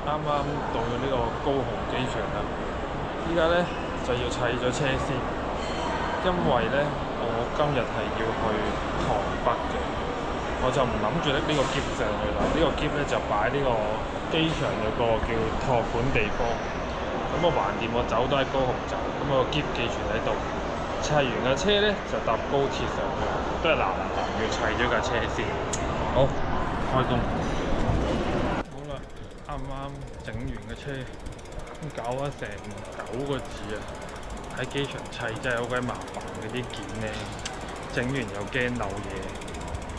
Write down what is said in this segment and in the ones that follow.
啱啱到咗呢個高雄機場啦，依家咧就要砌咗車先，因為咧我今日係要去台北嘅，我就唔諗住拎呢個篋上去啦。呢個篋咧就擺呢個機場有個叫托盤地方，咁我橫掂我走都喺高雄站，咁我個篋寄存喺度。砌完架車咧就搭高鐵上去，都係嗱要砌咗架車先。好，開工。好啦，啱啱整完嘅車，搞咗成9個字啊！喺機場砌真係好鬼麻煩，嗰啲件咧整完又驚漏嘢，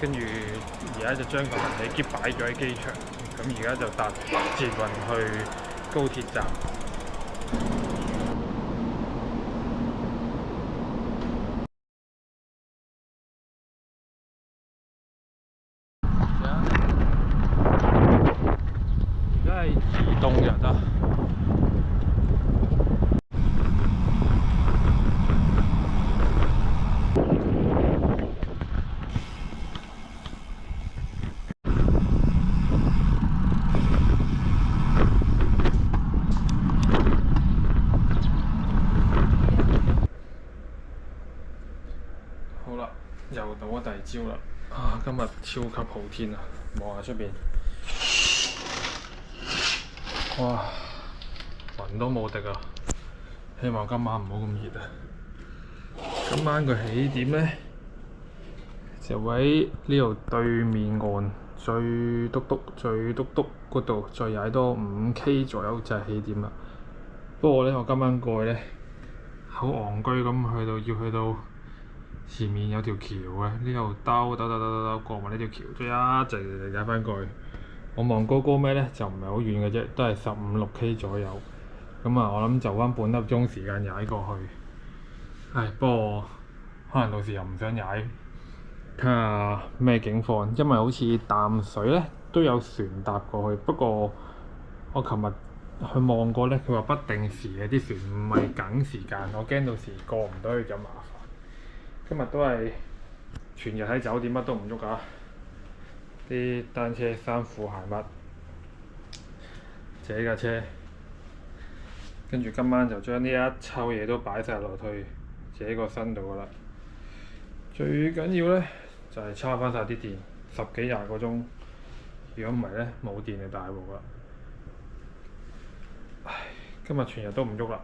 跟住而家就將個行李篋擺咗喺機場，咁而家就搭捷運去高鐵站。而家係移動日啊！好啦，又到咗第二朝啦！啊，今日超級好天啊！望下出邊，哇，雲都冇滴啊！希望今晚唔好咁熱啊！今晚個起點呢，就喺呢度對面岸最篤嗰度，再踩多5K 左右就係起點啦。不過呢，我今晚過去呢，好戇居咁要去到前面有條橋嘅，呢度兜過埋呢條橋，再一直踩翻過去。我望高咩呢？就唔係好遠嘅啫，都係15-16K 左右。咁啊，我諗就翻半粒鐘時間踩過去。唉，不過可能到時又唔想踩，睇下咩境況。因為好似淡水呢都有船搭過去，不過我琴日去望過呢，佢話不定時嘅，啲船唔係緊時間，我驚到時過唔到去就麻煩。今日都係全日喺酒店乜都唔喐啊！啲單車衫褲鞋襪，這架車，跟住今晚就將呢一抽嘢都擺晒落去自己個身度噶啦。最緊要呢，就係叉翻晒啲電，10幾20個鐘。如果唔係呢，冇電就大鑊啦。唉，今日全日都唔喐啦。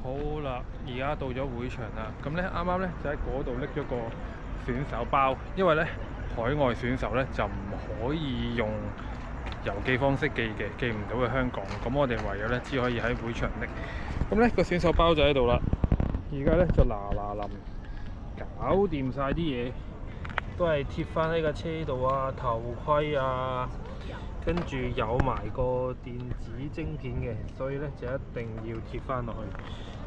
好啦，而家到咗會場啦。咁呢，啱啱呢就喺嗰度拎咗個選手包，因為呢海外選手呢就唔可以用郵寄方式寄嘅，寄唔到去香港。咁我哋唯有呢只可以喺會場拎。咁呢個選手包就喺度啦。而家呢就嗱臨搞掂晒啲嘢，都係貼翻喺架車度啊，頭盔啊。跟住有埋個電子晶片嘅，所以咧就一定要貼翻落去。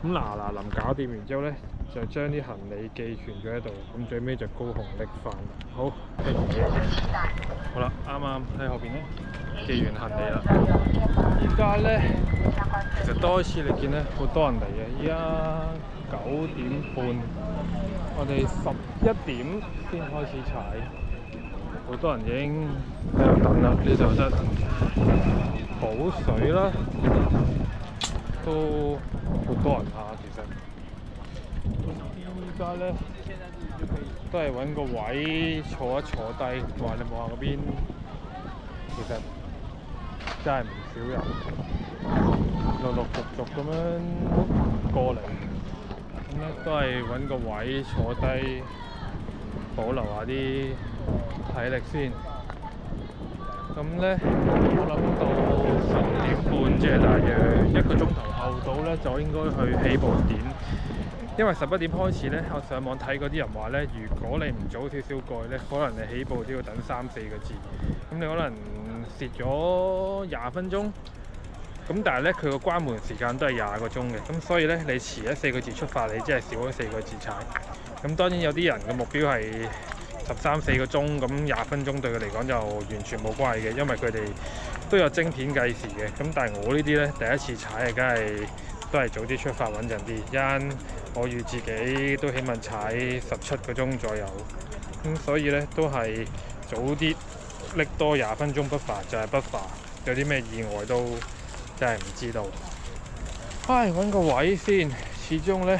咁嗱臨搞掂完之後咧，就將啲行李寄存咗喺度。咁最尾就高雄拎翻。好，好啦，啱啱喺後邊咧寄完行李啦。依家咧其實多一次嚟見咧，好多人嚟嘅。依家9點半，我哋11點先開始踩。好多人已經喺度等啦，呢度得補水啦，都好多人下其實。依家咧都係揾個位坐一坐低，話你望下嗰邊，其實真係唔少人，陸續咁樣過嚟，咁咧都係揾個位坐低，保留下啲體力先。咁呢，我諗到10點半，即係大約1個鐘頭後到呢，就應該去起步點。因為11點開始呢，我上網睇嗰啲人話呢，如果你唔早少少過去呢，可能你起步都要等3-4個字。咁你可能蝕咗20分鐘。咁但係呢，佢個關門時間都係20個鐘嘅。咁所以呢，你遲咗4個字出發，你即係少咗4個字踩。咁當然有啲人嘅目標係13-14個鐘，咁20分鐘對佢嚟講就完全冇關係嘅，因為佢哋都有晶片計時嘅。咁但係我呢啲呢，第一次踩梗係都係早啲出發穩陣啲，因我預自己都起碼踩17個鐘左右，咁所以呢，都係早啲拎多20分鐘buffer就係buffer，有啲咩意外都真係唔知道。唉，揾個位先，始終呢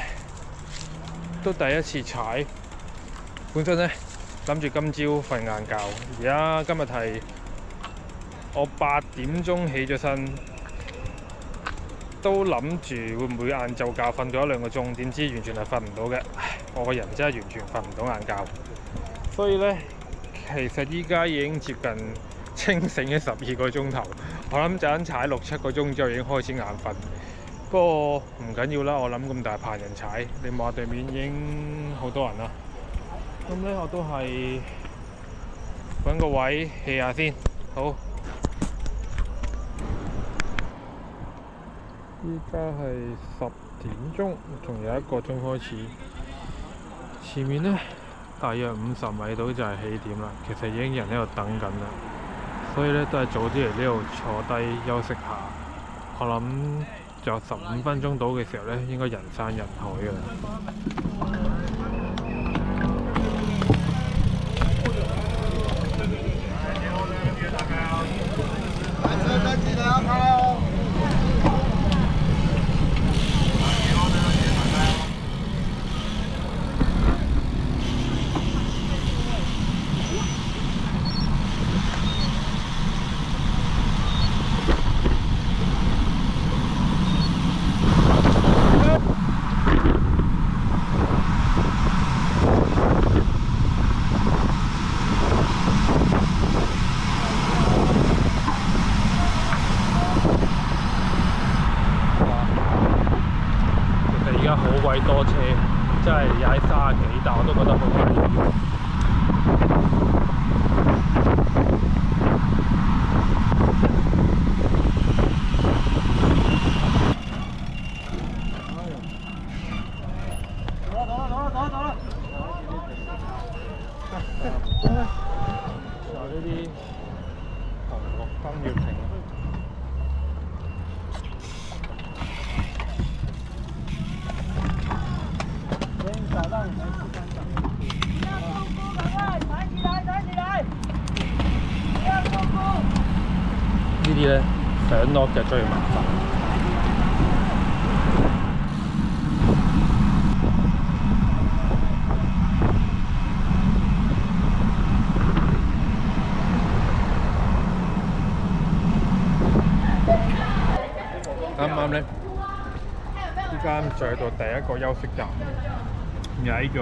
都第一次踩。本身呢諗住今朝瞓晏覺，而家今日係我8點鐘起咗身，都諗住會唔會晏晝覺瞓咗1-2個鐘，點知完全係瞓唔到嘅。我個人真係完全瞓唔到晏覺，所以呢，其實依家已經接近清醒嘅12個鐘頭。我諗陣踩6-7個鐘之後已經開始眼瞓。不過唔緊要啦，我諗咁大棚人踩，你望下對面已經好多人啦。咁呢，我都係揾個位 hea 下先。好，依家係10點鐘，仲有1個鐘開始。前面呢，大約50米到就係起點啦。其實已經有人喺度等緊啦，所以呢，都係早啲嚟呢度坐低休息下。我諗就15分鐘到嘅時候呢，應該人山人海㗎啦。好鬼多車，真係踩30幾，但我都覺得好危險。有呢啲紅綠燈要停。呢啲呢，上落就最麻煩。啱啱呢，依家就去到第一個休息站，踩咗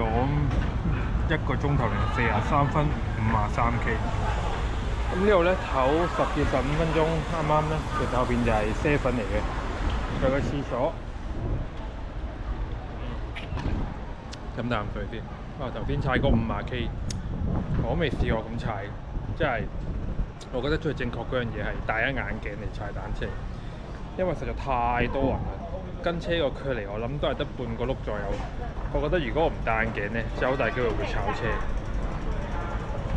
1個鐘頭零43分53K。咁呢度呢，唞10至15分鐘，啱啱呢，其實後邊就係7嚟嘅，去個廁所飲啖水先。頭先踩過50K，我未試過咁踩，即係我覺得最正確嗰樣嘢係戴一眼鏡嚟踩單車，因為實在太多人啦，跟車個距離我諗都係得半個轆左右。我覺得如果我唔戴眼鏡呢，就好大機會會炒車。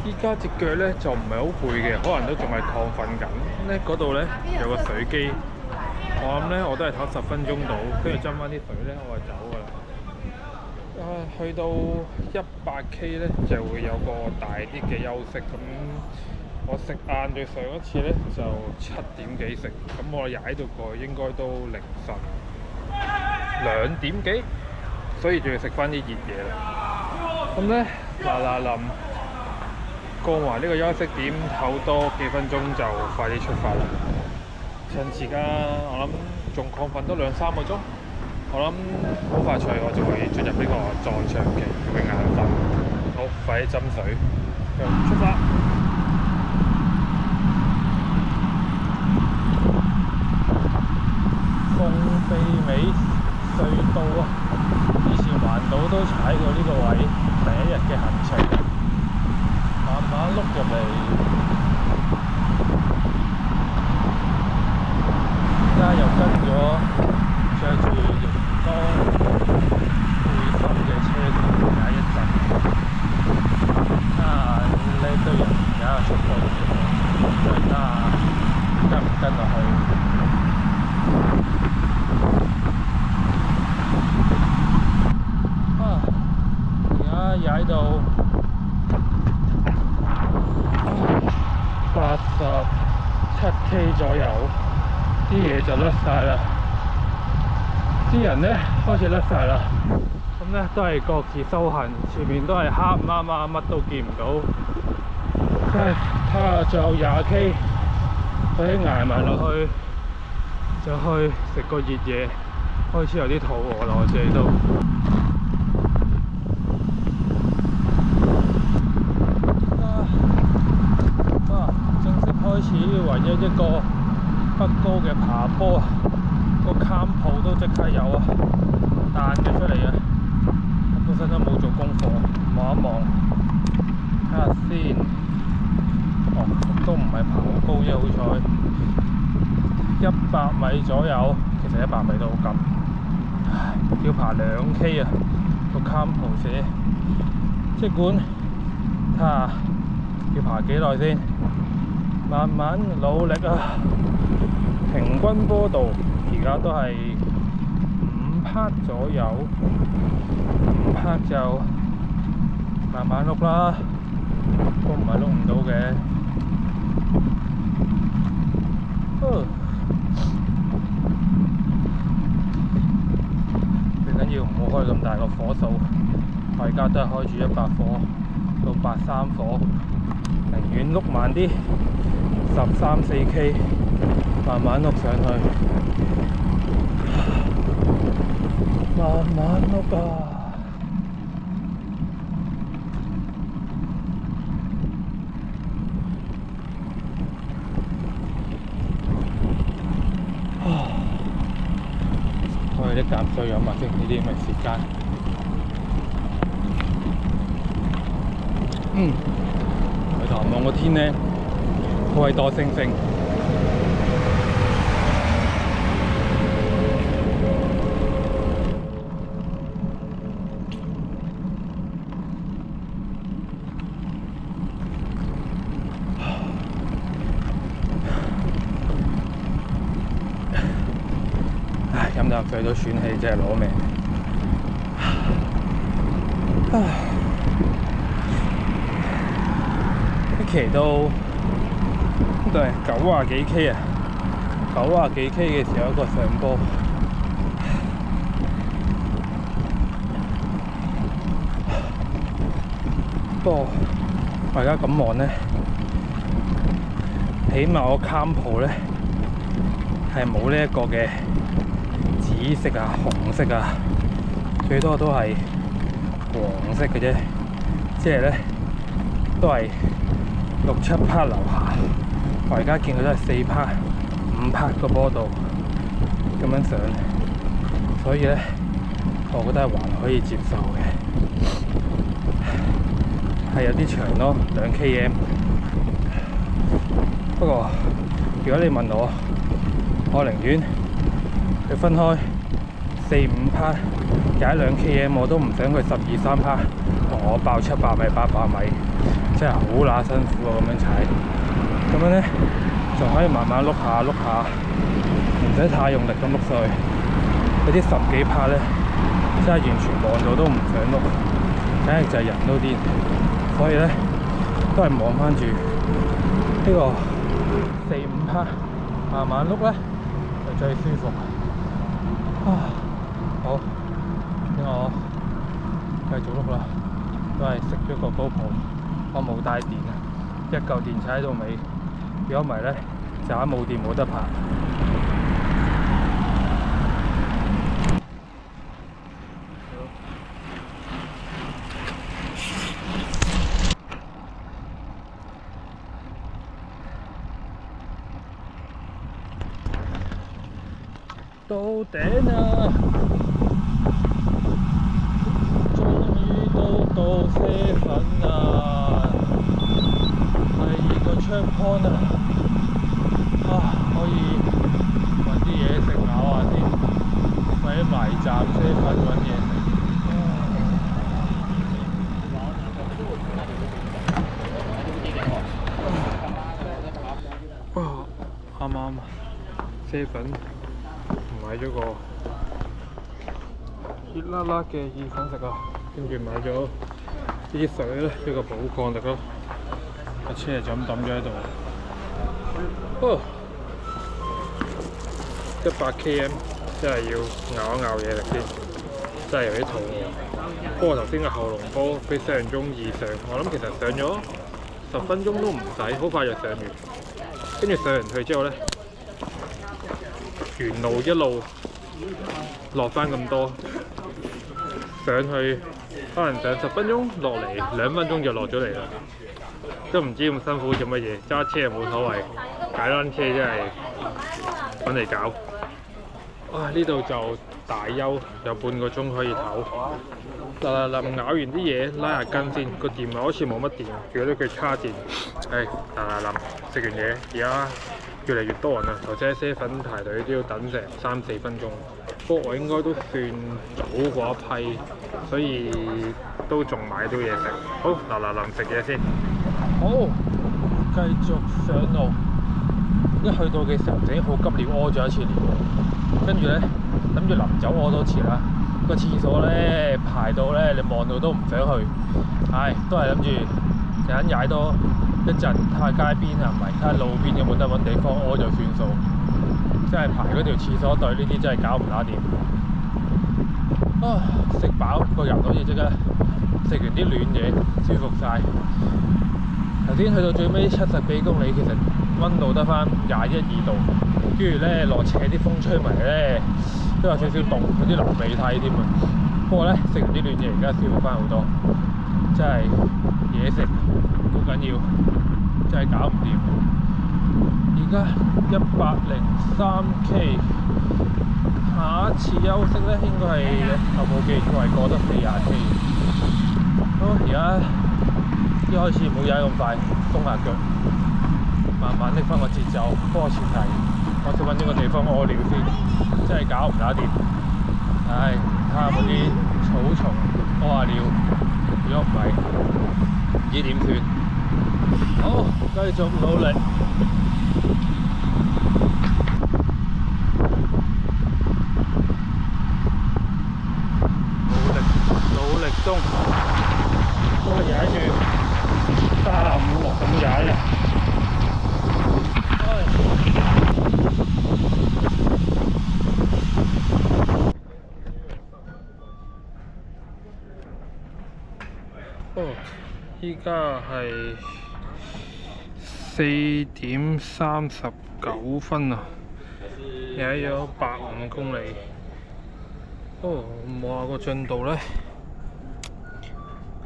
依家隻腳呢就唔係好攰嘅，可能都仲係亢奮緊。呢嗰度呢有個水機，我諗呢我都係唞10分鐘到，跟住斟翻啲水呢，我就走㗎啦。去到100K 呢就會有個大啲嘅休息。咁我食晏對上一次呢就7點幾食，咁我踩到過應該都凌晨2點幾，所以仲要食翻啲熱嘢啦。咁呢嗱臨過埋呢個休息點，唞多幾分鐘就快啲出發啦。趁時間，我諗仲亢奮多2-3個鐘，我諗好快脆我就會進入呢個撞牆期嘅眼瞓。好，快啲斟水，出發！鳳臂尾隧道啊，以前環島都踩過呢個位，第1日嘅行程。慢慢碌入嚟，而家又跟咗着住熒光背心嘅車同踩一陣。呢堆人而家出過嚟，睇下跟唔跟落去。而家踩到〜17K 左右，啲嘢就甩晒啦，啲人咧開始甩晒啦。咁咧都係各自修行，前面都係黑麻麻，乜都見唔到。真係睇下仲有20K， 可以捱埋落去，就去食個熱嘢。開始有啲肚餓啦，我自己都。正式開始唯一一個北高嘅爬坡，個 camp 都即刻有啊，彈咗出嚟啊！我本身都冇做功課，望一望，睇下先。哦，都唔係爬好高啫，好彩100米左右，其實100米都好近。唉，要爬2K 啊！個 camp 寫，即管睇下要爬幾耐先。慢慢努力啊！平均坡度而家都係5拍左右，5拍就慢慢碌啦，都唔係碌唔到嘅。最緊要唔好開咁大個火數，我而家都係開住100火到83火，寧願碌慢啲。13、14K， 慢慢碌上去，慢慢碌啊！我哋啲減水飲啊，先呢啲咁嘅時間。去頭望個天呢，好鬼多星星。唉，飲啖水都喘氣，真係攞命。呢期都係90幾 K 啊，90幾 K 嘅時候一個上坡，不過我而家咁望咧，起碼我 camp 咧係冇呢一個嘅紫色啊、紅色啊，最多都係黃色嘅啫，即係咧都係6、7拍樓下。我而家見佢都係4拍、5拍個坡度咁樣上，所以咧，我覺得係還可以接受嘅，係有啲長咯，2km。不過如果你問我，我寧願佢分開4、5拍踩2km，我都唔想佢12、13拍同我爆700米、800米，真係好乸辛苦啊！咁樣踩。咁樣咧，就可以慢慢碌下碌下，唔使太用力咁碌上去。嗰啲10幾拍咧，真係完全望到都唔想碌，簡直就係人都癲。所以咧，都係望翻住呢個4、5拍，慢慢碌咧就最舒服。好，咁我繼續碌啦，都係熄咗個 GoPro，我冇帶電啊，一嚿電踩到尾。如果唔係咧，就係冇電冇得爬。到頂啊！終於都到啡粉啊！第2個 checkpoint 啊！可以揾啲嘢食咬下先，或者埋站啡粉揾嘢食。啱啱啡粉買咗個熱辣辣嘅意粉食啊，跟住買咗呢啲水咧，呢個寶礦力咯，架車就咁抌咗喺度。哦，100 km 真係要咬一咬嘢食先，真係有啲肚餓。不過頭先個後龍坡比想象中易上，我諗其實上咗10分鐘都唔使，好快就上完。跟住上完去之後呢，沿路一路落翻咁多，上去可能上10分鐘，落嚟2分鐘就落咗嚟啦。都唔知咁辛苦做乜嘢，揸車又冇所謂，踩單車真係揾嚟搞。啊！呢度就大休，有半個鐘可以唞。嗱，咬完啲嘢拉下筋先，個電話好似冇乜電，叫咗佢叉電。食完嘢，而家越嚟越多人啦，頭先喺7-11排隊都要等成3-4分鐘。不過我應該都算早嗰一批，所以都仲買到嘢食。好，食嘢先。好，繼續上路。一去到嘅時候，已經好急尿，屙咗一次尿。跟住咧，諗住臨走屙多次啦。個廁所咧排到咧，你望到都唔想去。都係諗住陣間踩多一陣，睇下街邊啊，唔係睇下路邊有冇得揾地方屙就算數。真係排嗰條廁所隊，呢啲真係搞唔打掂。食飽個人好似即刻食完啲暖嘢，舒服晒。頭先去到最尾70幾公里，其實溫度得翻21-22度，跟住咧落斜啲風吹埋咧，都有少少凍，有啲流鼻涕添啊！不過咧食完啲暖嘢，而家舒服翻好多，真係嘢食好緊要，真係搞唔掂。而家103K， 下一次休息咧應該係我冇記錯係過得40K。好，而家一開始唔好踩咁快，鬆下腳，慢慢拎翻個節奏。不過前提，我想揾咗個地方屙尿先，真係搞唔打掂。睇下嗰啲草叢屙下尿，如果唔係，唔知點算。好，繼續努力。努力中，都係踩住35-36咁踩嘅。依家係4點39分啊，踩咗85公里。望下個進度呢，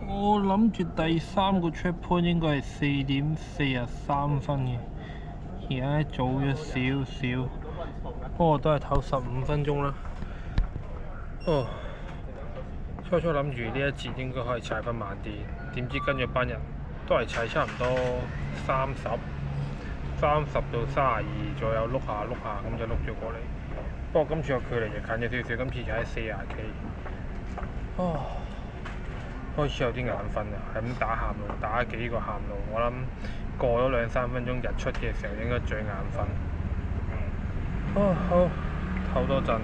我諗住第3個 check point 應該係4點43分嘅，而家早咗少少，不過都係唞15分鐘啦。初初諗住呢一節應該可以踩翻慢啲，點知跟住班人都係踩差唔多30到32左右，碌下咁就碌咗過嚟。不過今次個距離就近咗少少，今次就喺40K。開始有啲眼瞓啊，係咁打喊路，打幾個喊路。我諗過咗2-3分鐘日出嘅時候應該最眼瞓。好，唞多陣。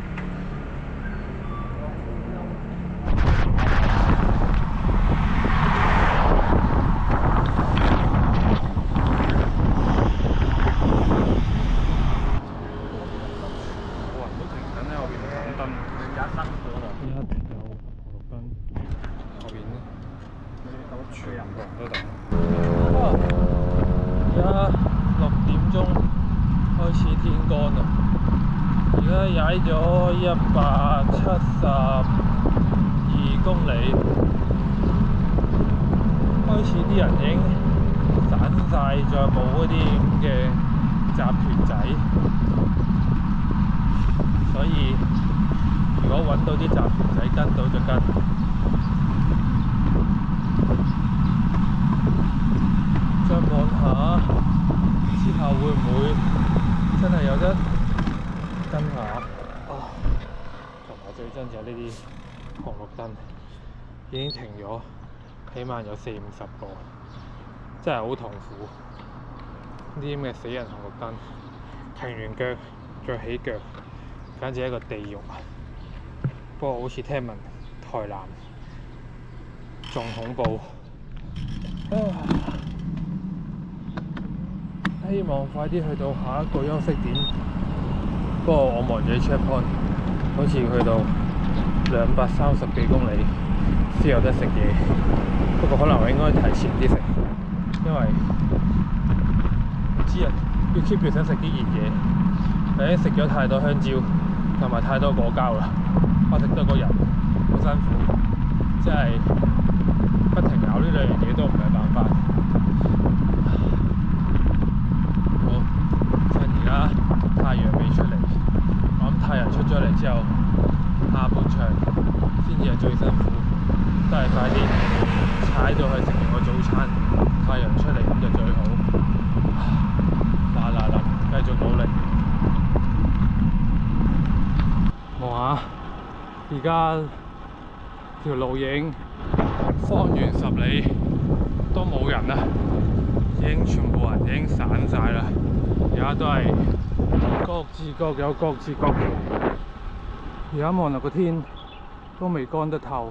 而家6點鐘開始天乾啦，而家踩咗172公里，開始啲人已經散晒，再冇嗰啲咁嘅集團仔，所以如果揾到啲集團仔跟到就跟。再望下之後會唔會真係有得跟下？同埋最真就係呢啲紅綠燈已經停咗，起碼有40-50個，真係好痛苦。呢啲咁嘅死人紅綠燈，停完腳再起腳，簡直係一個地獄。不過好似聽聞台南仲恐怖。希望快啲去到下一個休息點。不過我望住 checkpoint， 好似去到230幾公里先有得食嘢。不過可能我應該提前啲食，因為唔知啊，要 keep 住想食啲熱嘢。已經食咗太多香蕉同埋太多果膠啦，我食到個人好辛苦，即係不停咬呢兩樣嘢都唔係辦法。好，趁而家太陽未出嚟，我諗太陽出咗嚟之後，下半場先至係最辛苦，都係快啲踩到去食完個早餐，太陽出嚟咁就最好。嗱，繼續努力。望下，而家條路已經方圓10里都冇人啦，已經全部人已經散晒啦。而家都係各自各有各自各條。而家望落個天都未乾得透，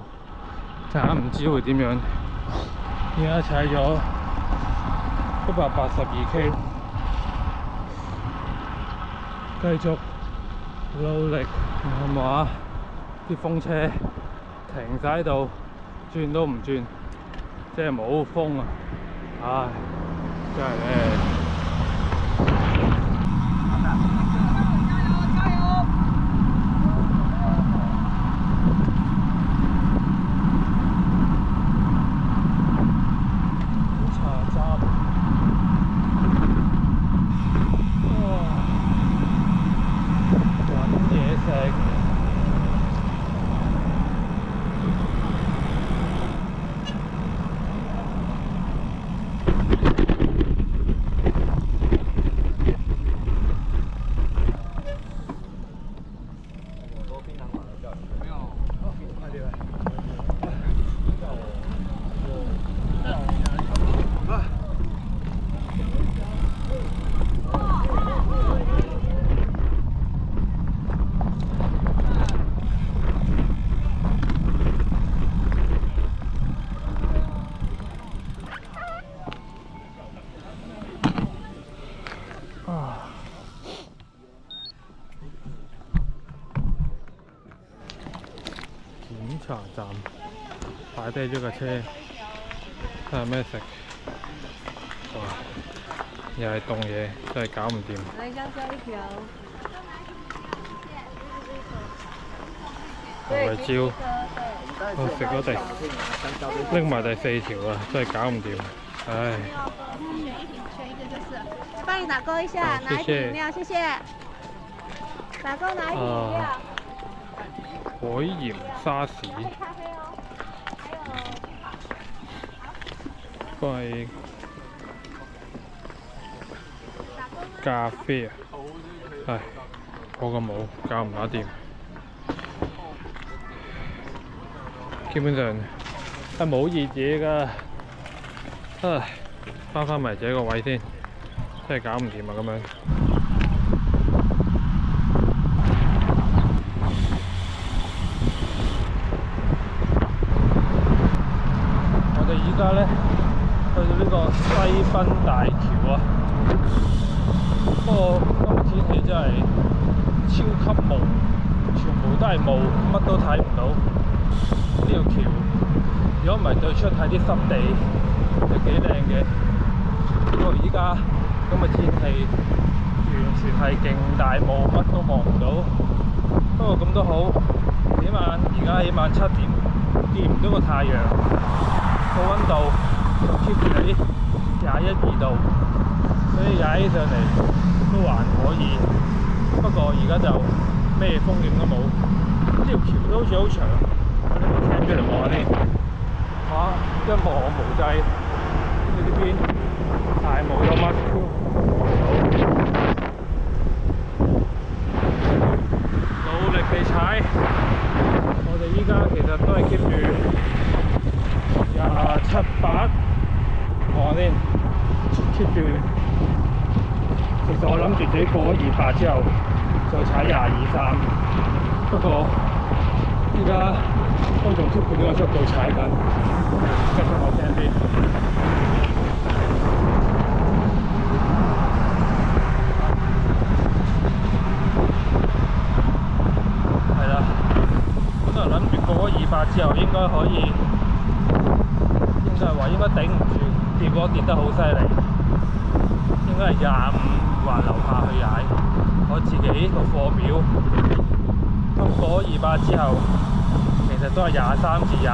陣間唔知會點樣。而家踩咗182K， 繼續努力。係嘛？啲風車停晒喺度，轉都唔轉，即係冇風啊！唉，真係咧。茶站，揾嘢食。檢查站擺低咗架車，睇下咩食。哇！又係凍嘢，真係搞唔掂。來香蕉一條。牛尾蕉，我食咗拎埋第4條啦，真係搞唔掂。唉。選一個就是，幫你打勾一下，拿一瓶飲料，謝謝。打勾拿一瓶飲料。海鹽沙士，個係咖啡啊！唉，我個冇搞唔打掂，基本上係冇熱嘢㗎。唉，翻埋自己個位先，真係搞唔掂啊！咁樣。而家咧去到呢個西濱大橋啊，不過今日天氣真係超級霧，全部都係霧，乜都睇唔到。呢條橋如果唔係對出睇啲濕地，都幾靚嘅。不過依家今日天氣完全係勁大霧，乜都望唔到。不過咁都好，起碼而家起碼7點，見唔到個太陽。個溫度 keep 住喺21、22度，所以踩起上嚟都還可以。不過而家就咩風景都冇，呢條橋都好似好長，我拎部車出嚟望下先。哇！一望無際，跟住呢邊大霧咗乜都努力地踩，我哋依家其實都係 keep 住27、8，望下先 ，keep 住。其實我諗住自己過咗28之後，再踩22、3。不過依家都仲 keep 住呢個速度踩緊，繼續我聽先。果跌得好犀利，應該係25或樓下去踩。我自己個課表通過200之後，其實都係23至25。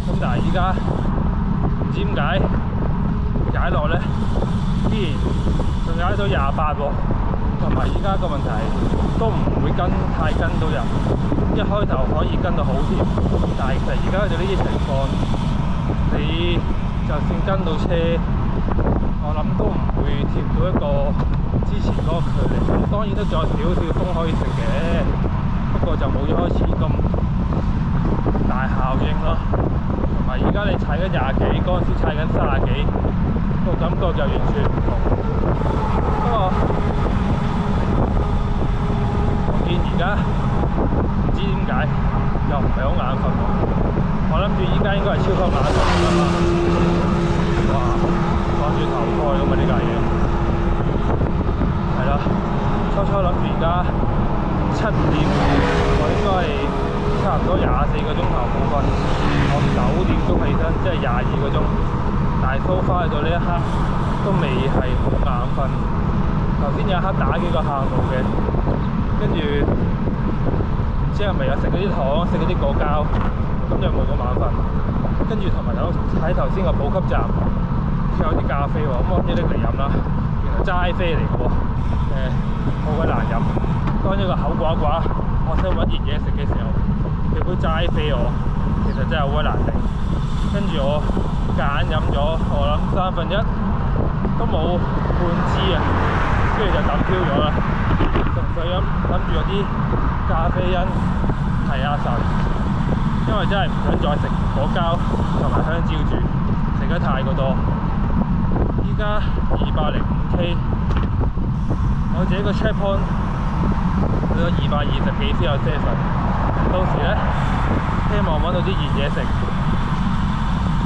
咁但係依家唔知點解踩落咧，依然仲踩到28喎。同埋依家個問題都唔會太跟到人，一開頭可以跟到好貼，但係其實而家就呢啲情況，你就算跟到車，我諗都唔會貼到一個之前嗰個距離。咁當然都仲有少少風可以食嘅，不過就冇一開始咁大效應咯。同埋而家你踩緊20幾，嗰陣時踩緊30幾，個感覺就完全唔同。不過而家唔知點解又唔係好眼瞓喎，我諗住依家應該係超級眼瞓㗎嘛。哇，掛住頭蓋咁啊呢架嘢，係啦。初諗住而家7點，我應該係差唔多24個鐘頭冇瞓，我9點鐘起身，即係22個鐘。但係so far去到呢一刻都未係好眼瞓。頭先有一刻打幾個下路嘅。跟住唔知係咪有食嗰啲糖，食嗰啲果膠，咁就冇咁眼瞓。跟住同埋喺頭先個補給站，佢有啲咖啡喎，咁我諗住拎嚟飲啦。原來齋啡嚟嘅喎，好鬼難飲。當咗個口寡寡，我想揾熱嘢食嘅時候，佢杯齋啡我，其實真係好鬼難頂。跟住我夾硬飲咗，我諗1/3都冇半支啊，跟住就抌飄咗啦。純粹諗住有啲咖啡因提下神，因為真係唔想再食果膠同埋香蕉住，食得太過多。依家205K，我自己個 check point 去到220幾先有7，到時咧希望揾到啲熱嘢食。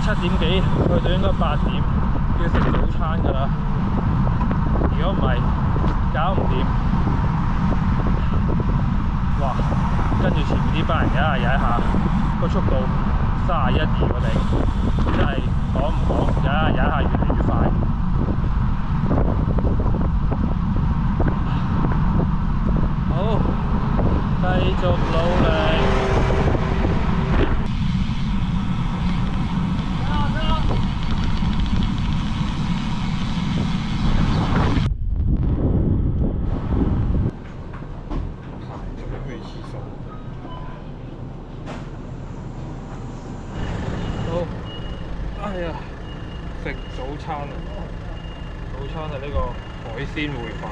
7點幾去到應該8點要食早餐㗎啦，如果唔係搞唔掂。哇！跟住前面呢班人踩下，個速度31、2個頂，真係講唔講，踩下越嚟越快。好，繼續努力。食早餐啊！早餐係呢個海鮮燴飯，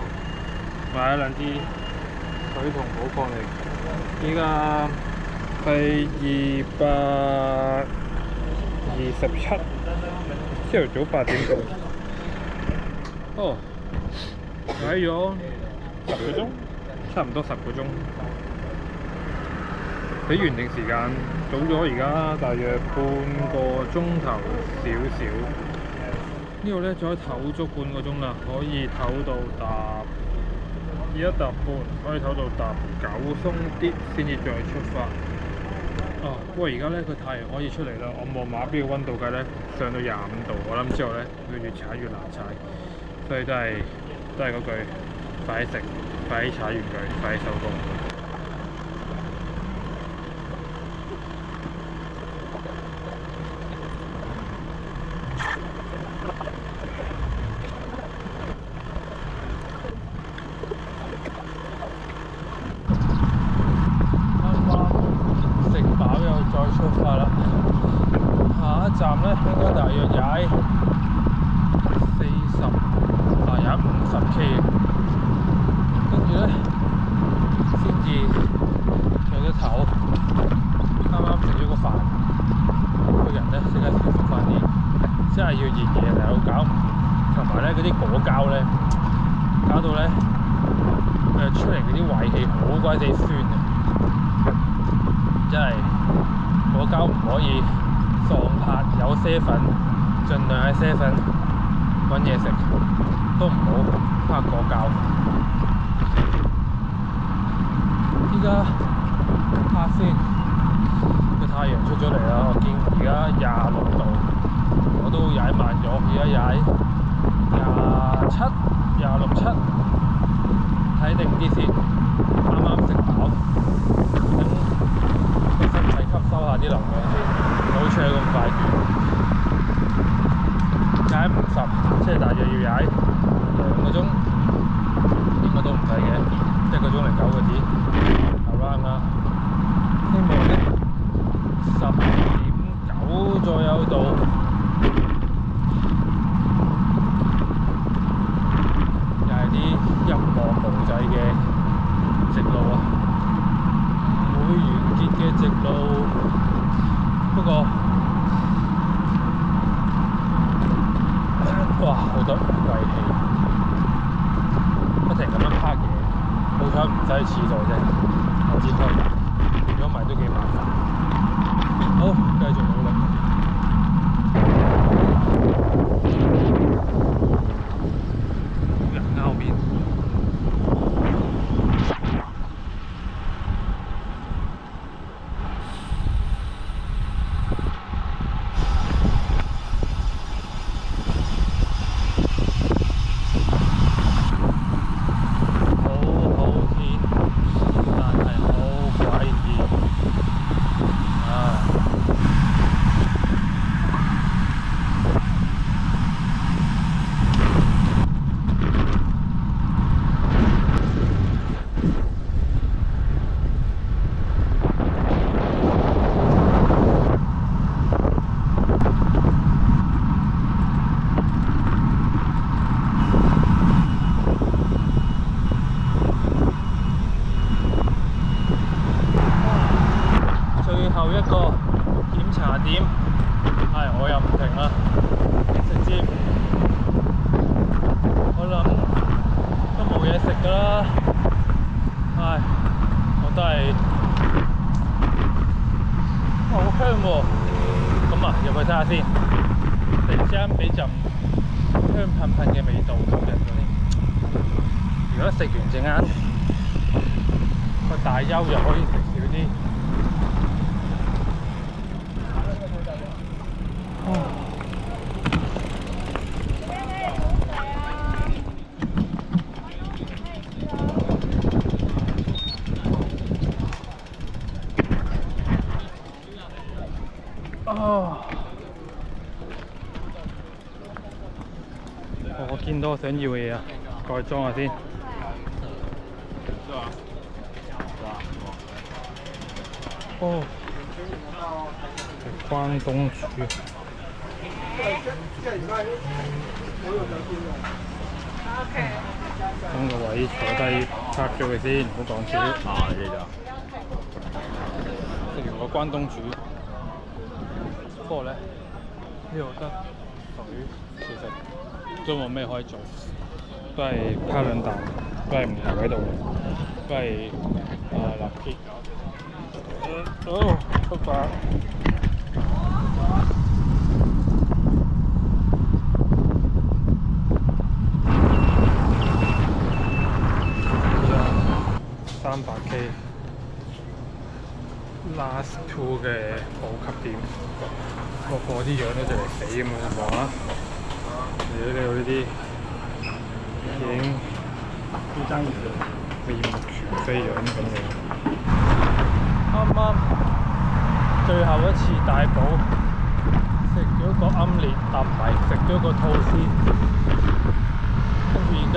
買咗2支水同寶礦力。依家係227，朝頭早8點到。哦，睇咗10個鐘，差唔多10個鐘。比原定時間早咗，而家大約半個鐘頭少少。呢度咧仲可以唞足半個鐘啦，可以唞到搭1搭半，可以唞到搭9鬆啲先至再出發。哦，不過而家咧個太陽可以出嚟啦，我望碼錶溫度計咧上到25度，我諗之後咧佢越踩越難踩，所以都係嗰句，快啲食，快啲踩完佢，快啲收工。站咧應該大約踩50K， 跟住咧先至有得唞。啱啱食咗個飯，個人咧即刻舒服翻啲。真係要熱嘢嚟到搞唔掂，同埋咧嗰啲果膠咧搞到咧出嚟嗰啲胃氣好鬼死酸啊！真係果膠唔可以喪拍，有7，盡量喺7揾嘢食，都唔好拍果膠。依家拍先，個太陽出咗嚟啦，我見而家26度，我都踩慢咗，而家踩27、26、7，睇定啲先，啱啱食飽，等個身體吸收下啲能量先，唔好車咁快斷。踩50，即係大約要踩2個鐘，應該都唔使嘅，1個鐘零9個字 around 啦。希望呢10.9左右到。又係啲一望無際嘅直路啊，唔會完結嘅直路。不過哇，好多廢氣，不停咁樣拍嘢，好彩唔使廁所啫，我知開，如果唔係都幾麻煩。好，繼續努力。冇人喺後面。我又唔停啦，直接我諗都冇嘢食㗎啦。唉，我都係好香喎。咁啊，入去睇下先。突然之間俾陣香噴噴嘅味道吸引咗添。如果食完隻晏個大休又可以食少啲。我見到我想要嘅嘢啊，過去裝下先。哦，關東煮。揾個位坐低拍咗佢先，唔好講笑。食完個關東煮，不過咧呢度得水，其實都冇咩可以做，都係拋兩啖，都係唔留喺度，都係立結。出發。300K last two 嘅補給點，個個啲樣都就嚟死咁樣望下，你呢度呢啲已經面目全非樣咁樣。啱啱最後一次大補，食咗個奄列，搭埋食咗個吐司，跟住而家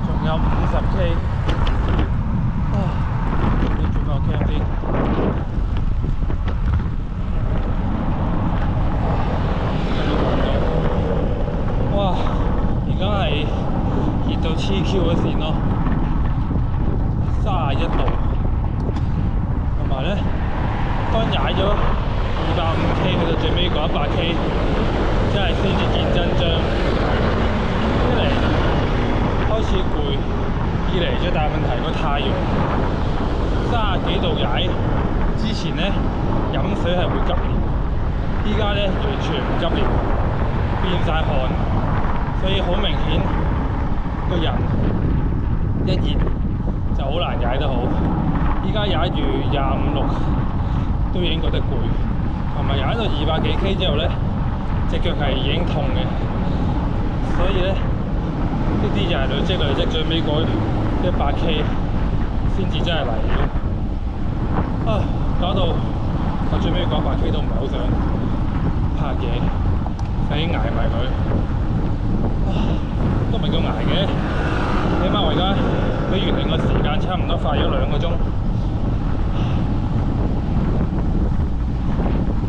仲有50K。你轉個 cam 先。哇！而家係熱到黐 Q 嘅線咯，31度。同埋咧，剛踩咗250K，去到最尾嗰100K，真係先至見真章。一嚟開始攰，二嚟最大問題個太陽30幾度踩，之前咧飲水係會急尿，依家咧完全唔急尿，變晒汗，所以好明顯個人一熱就好難踩得好。依家踩住25、6都已經覺得攰，同埋踩到200幾K之後咧，隻隻腳係已經痛嘅，所以咧呢啲就係累積，最尾嗰100K 先至真係嚟嘅。啊，搞到我最尾嗰100K 都唔係好想拍嘢，想捱埋佢。都唔係咁捱嘅，起碼我而家比原定個時間差唔多快咗2個鐘。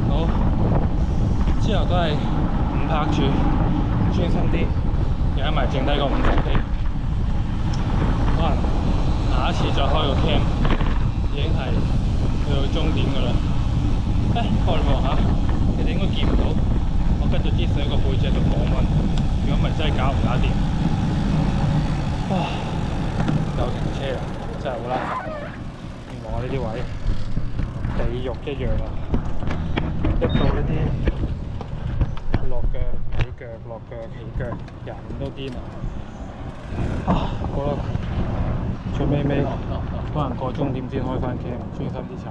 好，之後都係唔拍住，專心啲，養埋剩低個50K。可能下一次再開個 cam， 已經係去到終點㗎啦。開你望下，你哋應該見唔到，我跟住啲水個背脊度降溫。如果唔係真係搞唔掂，哇！又停車啦，真係好啦。原來我呢啲位地獄一樣啊！一到呢啲落腳起腳，落腳起腳，人都癲啊！好啦，最尾可能過終點先開翻 cam， 專心啲踩。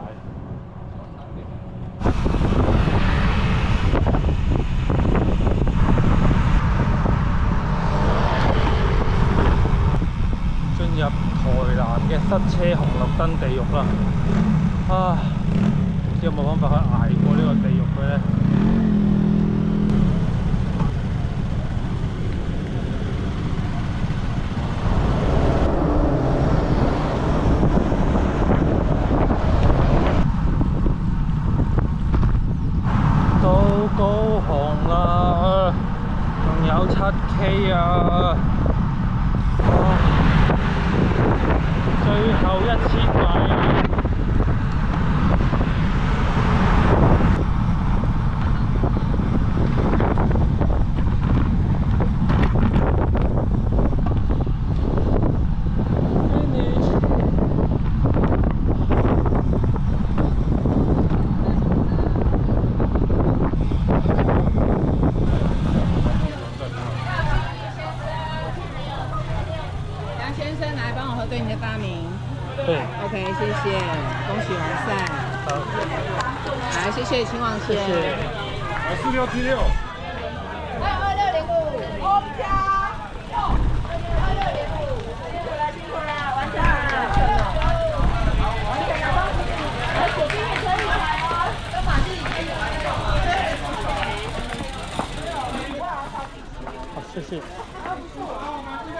入台南嘅塞車紅綠燈地獄啦！唔知有冇方法可以捱過呢個地獄嘅咧？到高雄啦，仲有7K 啊！最後1000米，杨先生，来帮我核对你的大名。对 OK， 谢谢，恭喜完赛。好，来，谢谢，请往前。谢谢。来4676。2605，欧家。2605，辛苦了，辛苦了，完成了。完成了，恭喜！而且今天可以来哦，跟马自己可以来好，谢谢。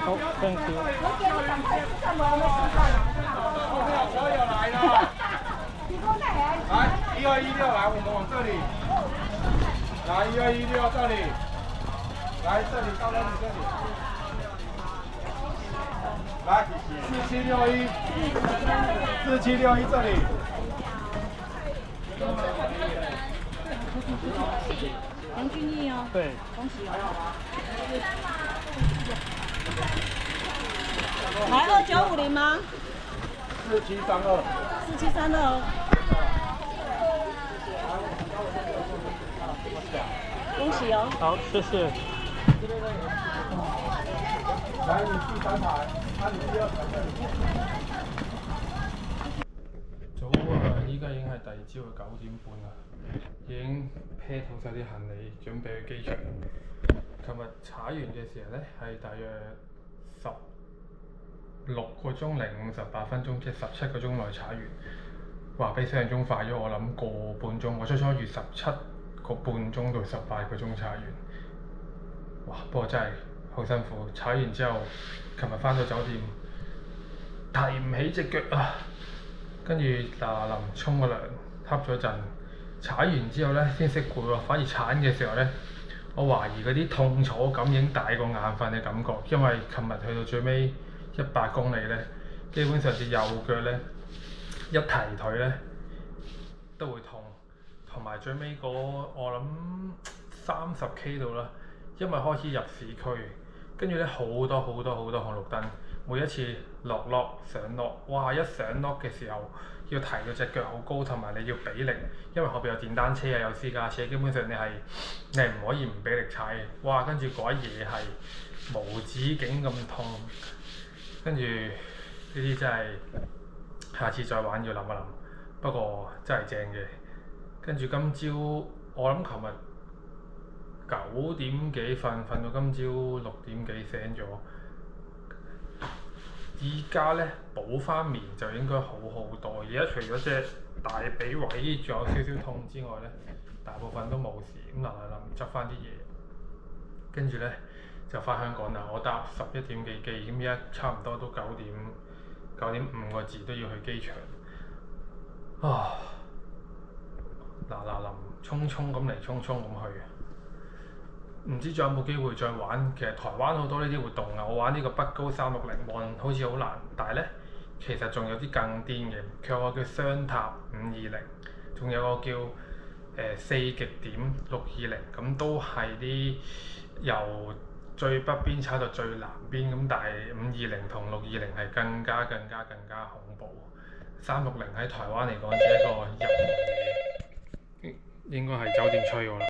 好 ，Thank you。我给你赶快看我有没有吃饭了。我有来了。来，1216来，我们往这里。来，1216这里。来这里，到你这里。来，4761，4761这里。杨俊逸哦。对。恭喜哦。来2950吗4732。4732哦。恭喜哦。好，谢謝。來，你第3排，你第2排這裡。早啊！依家已經係第二朝嘅9點半啦，已經 pack 好晒啲行李，準備去機場。琴日踩完嘅時候呢，係大約16個鐘零58分鐘，即係17個鐘內踩完。哇！比想象中快咗，我諗個半鐘。我初初預17個半鐘到18個鐘踩完。哇！不過真係好辛苦，踩完之後，琴日返到酒店提唔起隻腳啊！跟住臨沖個涼，瞌咗陣，踩完之後呢，先識攰喎。反而踩嘅時候呢，我懷疑嗰啲痛楚感已經大過眼瞓嘅感覺，因為琴日去到最尾100公里呢，基本上隻右腳呢，一提腿呢都會痛，同埋最尾我諗30K 度啦，因為開始入市區，跟住呢好多紅綠燈。每一次落上落，哇！一上落嘅時候要提到隻腳好高，同埋你要俾力，因為後邊有電單車啊，有私家車，基本上你係唔可以唔俾力踩嘅。哇！跟住嗰一嘢係無止境咁痛，跟住呢啲真係下次再玩要諗一諗。不過真係正嘅。跟住今朝我諗琴日9點幾瞓到今朝6點幾醒咗。依家呢，補翻眠就應該好好多。而家除咗隻大髀位仲有少少痛之外呢，大部分都冇事。咁執翻啲嘢，跟住呢，就翻香港啦。我搭11點幾機，咁而家差唔多都9點5個字都要去機場。匆匆咁嚟，匆匆咁去。唔知仲有冇機會再玩？其實台灣好多呢啲活動啊，我玩呢個北高360望好似好難，但係呢，其實仲有啲更癲嘅。佢有個叫雙塔520，仲有個叫4極點620，咁都係啲由最北邊踩到最南邊咁，但係520同620係更加恐怖。360喺台灣嚟講只係一個入門嘅，應該係酒店吹我啦。